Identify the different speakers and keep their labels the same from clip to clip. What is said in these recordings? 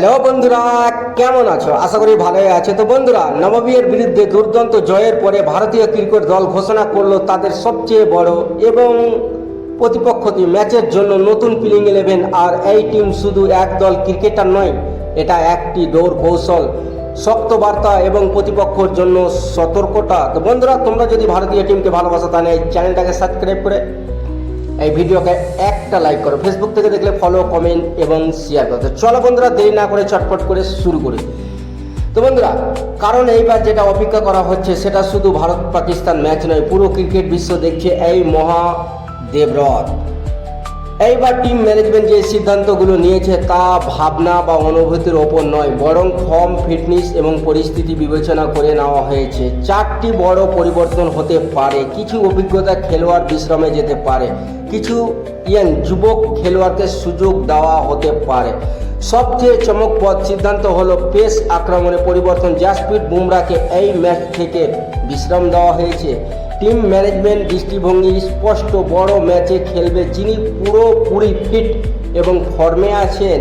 Speaker 1: Hello বন্ধুরা, কেমন আছো? আশা করি ভালোই আছে। তো বন্ধুরা, নববিয়ের বিরুদ্ধে দুর্দান্ত জয়ের পরে ভারতীয় ক্রিকেট দল ঘোষণা করলো তাদের সবচেয়ে বড় এবং প্রতিপক্ষতি ম্যাচের জন্য নতুন প্লেইং 11। আর এই টিম শুধু এক দল ক্রিকেটার নয়, এটা একটি দৌড় কৌশল, শক্ত বার্তা এবং প্রতিপক্ষের জন্য সতর্কতা। তো বন্ধুরা, তোমরা যদি ভারতীয় টিমকে ভালোবাসো তাহলে এই চ্যানেলটাকে সাবস্ক্রাইব করে এই ভিডিওকে একটা লাইক করো। ফেসবুক থেকে দেখলে ফলো, কমেন্ট এবং শেয়ার করো। তো চলো বন্ধুরা, দেরি না করে চটপট করে শুরু করি। তো বন্ধুরা, কারণ এইবার যেটা অপেক্ষা করা হচ্ছে সেটা শুধু ভারত পাকিস্তান ম্যাচ নয়, পুরো ক্রিকেট বিশ্ব দেখছে এই মহাদেবরথ। এইবার টিম ম্যানেজমেন্ট যে সিদ্ধান্তগুলো নিয়েছে তা ভাবনা বা অনুভূতির ওপর নয়, বরং ফর্ম, ফিটনেস এবং পরিস্থিতি বিবেচনা করে নেওয়া হয়েছে। চারটি বড় পরিবর্তন হতে পারে। কিছু অভিজ্ঞতা খেলোয়াড় বিশ্রামে যেতে পারে, কিছু ইয়াং যুবক খেলোয়াড়কে সুযোগ দেওয়া হতে পারে। সবচেয়ে চমকপ্রদ সিদ্ধান্ত হলো পেস আক্রমণে পরিবর্তন। জাসপ্রীত বুমরাকে এই ম্যাচ থেকে বিশ্রাম দেওয়া হয়েছে। টিম ম্যানেজমেন্ট দৃষ্টিভঙ্গি স্পষ্ট, বড় ম্যাচে খেলবে যিনি পুরোপুরি ফিট এবং ফর্মে আছেন।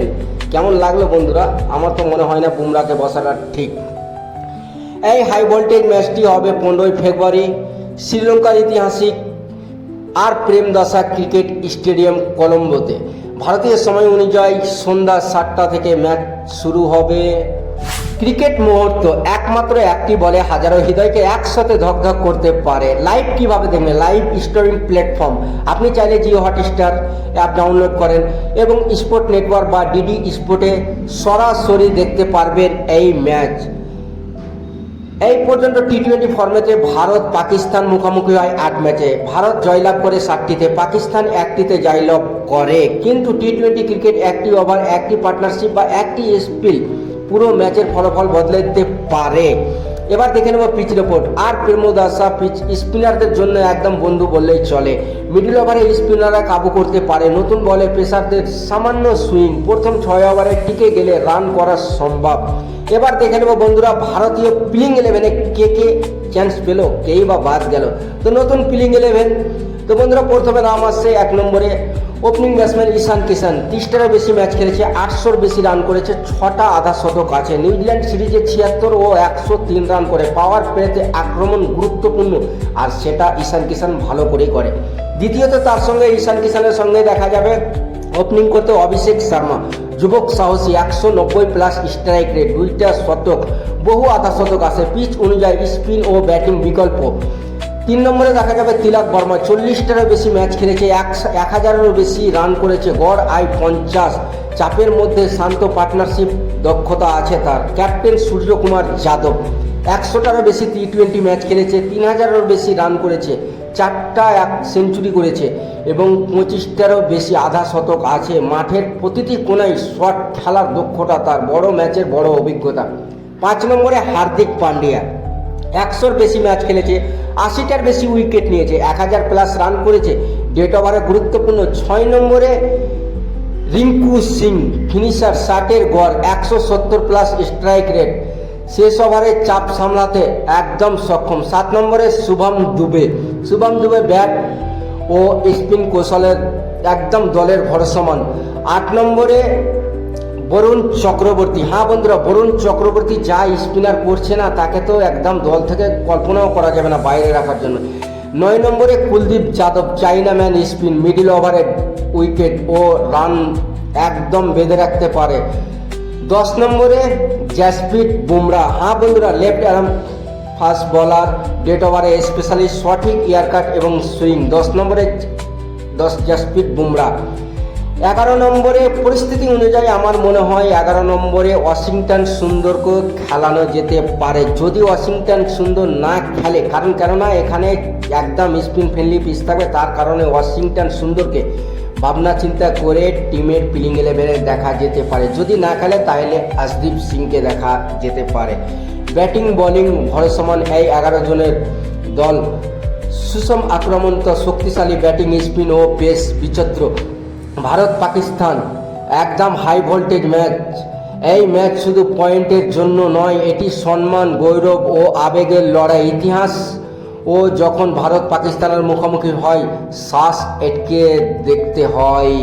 Speaker 1: কেমন লাগলো বন্ধুরা? আমার তো মনে হয় না বুমরাকে বসাটা ঠিক। এই হাই ভোল্টেজ ম্যাচটি হবে 15ই ফেব্রুয়ারি শ্রীলঙ্কার ঐতিহাসিক আর প্রেমদাসা ক্রিকেট স্টেডিয়াম কলম্বোতে। ভারতীয় সময় অনুযায়ী সন্ধ্যা 7টা থেকে ম্যাচ শুরু হবে। ক্রিকেট মুহূর্ত, একমাত্র একটি বলে হাজারো হৃদয়কে একসাথে ধকধক করতে পারে। লাইভ কিভাবে দেখবেন? Live streaming platform. আপনি চাইলে জিও হটস্টার অ্যাপ ডাউনলোড করেন এবং স্পোর্ট নেটওয়ার্ক বা ডিডি স্পোর্টে সরাসরি দেখতে পারবেন এই ম্যাচ। এই পর্যন্ত টি-20 ফর্মেটে ভারত পাকিস্তান মুখোমুখি হয় 8 ম্যাচে। ভারত জয়লাভ করে 7টিতে, পাকিস্তান 1টিতে জয়লাভ করে। কিন্তু টি-20 ক্রিকেট একটি ওভার, একটি পার্টনারশিপ বা একটি স্পিল পুরো ম্যাচের ফলাফল বদলে দিতে পারে। এবার দেখে নেব পিচ রিপোর্ট। আর প্রেমদাসা পিচ স্পিনারদের জন্য একদম বন্ধু বললেই চলে। মিডল ওভারে স্পিনাররা কাবু করতে পারে, নতুন বলে পেসারদের সামান্য সুইং। প্রথম 6 ওভারে টিকে গেলে রান করা সম্ভব। এবার দেখে নেব বন্ধুরা, ভারতীয় প্লেইং 11-এ কে কে চান্স পেল, কেই বা বাদ গেল। তো নতুন প্লেইং 11। তো বন্ধুরা, প্রথমে নাম আসছে 1 নম্বরে ওপেনিং ব্যাটসম্যান ঈশান কিষান। 30টারও বেশি ম্যাচ খেলেছে, 800-র বেশি রান করেছে, 6টা আধা শতক আছে। নিউজিল্যান্ড সিরিজে 76 ও 103 রান করে। পাওয়ার প্লেতে আক্রমণ গুরুত্বপূর্ণ, আর সেটা ঈশান কিষান ভালো করেই করে। দ্বিতীয়ত তার সঙ্গে ঈশান কিষানের সঙ্গে দেখা যাবে ওপেনিং করতে অভিষেক শর্মা। যুবক সাহসী, 190+ স্ট্রাইক রেট, 2টা শতক, বহু আধা শতক আছে। পিচ অনুযায়ী স্পিন ও ব্যাটিং বিকল্প। 3 নম্বরে দেখা যাবে তিলক বর্মা। 40টারও বেশি ম্যাচ খেলেছে, 1000-এরও বেশি রান করেছে, গড় আয় 50। চাপের মধ্যে শান্ত, পার্টনারশিপ দক্ষতা আছে তার। ক্যাপ্টেন সূর্যকুমার যাদব। 100টারও বেশি টি-20 ম্যাচ খেলেছে, 3000-এরও বেশি রান করেছে, 4টা সেঞ্চুরি করেছে এবং 25টারও বেশি আধা শতক আছে। মাঠের প্রতিটি কোনায় শট খেলার দক্ষতা তার, বড় ম্যাচের বড় অভিজ্ঞতা। 5 নম্বরে হার্দিক পান্ডিয়া। 100-র বেশি ম্যাচ খেলেছে, 80টার বেশি উইকেট নিয়েছে, 1000+ রান করেছে, ডেট ওভারে গুরুত্বপূর্ণ। 6 নম্বরে রিঙ্কু সিং। ফিনিশার, 60-এর গড়, 170+ স্ট্রাইক রেট, শেষ ওভারে চাপ সামলাতে একদম সক্ষম। 7 নম্বরে শুভম দুবে। শুভম দুবে ব্যাট ও স্পিন কৌশলের একদম দলের ভরসামান। 8 নম্বরে বরুণ চক্রবর্তী। হ্যাঁ বন্ধুরা, বরুণ চক্রবর্তী যা স্পিনার করছে না, তাকে তো একদম দল থেকে কল্পনাও করা যাবে না বাইরে রাখার জন্য। 9 নম্বরে কুলদীপ যাদব। চাইনাম্যান স্পিন, মিডল ওভারে উইকেট ও রান একদম বেঁধে রাখতে পারে। 10 নম্বরে জাসপ্রীত বুমরা। হ্যাঁ বন্ধুরা, left arm fast bowler, death ওভারে স্পেশালি সঠিক ইয়ারকাট এবং সুইং। 10 নম্বরে জাসপ্রীত বুমরা। 11 নম্বরে পরিস্থিতি অনুযায়ী আমার মনে হয় 11 নম্বরে ওয়াশিংটন সুন্দরকে খেলানো যেতে পারে যদি ওয়াশিংটন সুন্দর না খেলে। কেননা এখানে একদম স্পিন ফ্রেন্ডলি পিচ থাকবে, তার কারণে ওয়াশিংটন সুন্দরকে ভাবনা চিন্তা করে টিমের প্লেইং 11-এ দেখা যেতে পারে। যদি না খেলে তাহলে আশদীপ সিংকে দেখা যেতে পারে। ব্যাটিং বোলিং ভরসমান এই 11 জনের দল। সুষম আক্রমণ, শক্তিশালী ব্যাটিং, স্পিন ও পেস বিচিত্র। ভারত পাকিস্তান একদম হাই ভোল্টেজ ম্যাচ। এই ম্যাচ শুধু পয়েন্টের জন্য নয়, এটি সম্মান, গৌরব ও আবেগের লড়াই। ইতিহাস ও যখন ভারত পাকিস্তানের মুখোমুখি হয়, শ্বাস আটকে দেখতে হয়।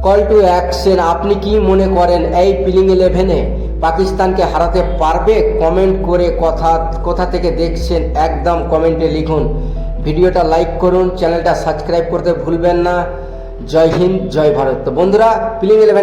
Speaker 1: কল টু অ্যাকশন, আপনি কি মনে করেন এই প্লেইং 11-এ পাকিস্তানকে হারাতে পারবে? কমেন্ট করে কোথা থেকে দেখছেন একদম কমেন্টে লিখুন। ভিডিওটা লাইক করুন, চ্যানেলটা সাবস্ক্রাইব করতে ভুলবেন না। জয় হিন্দ, জয় ভারত। তো বন্ধুরা, প্লেইং 11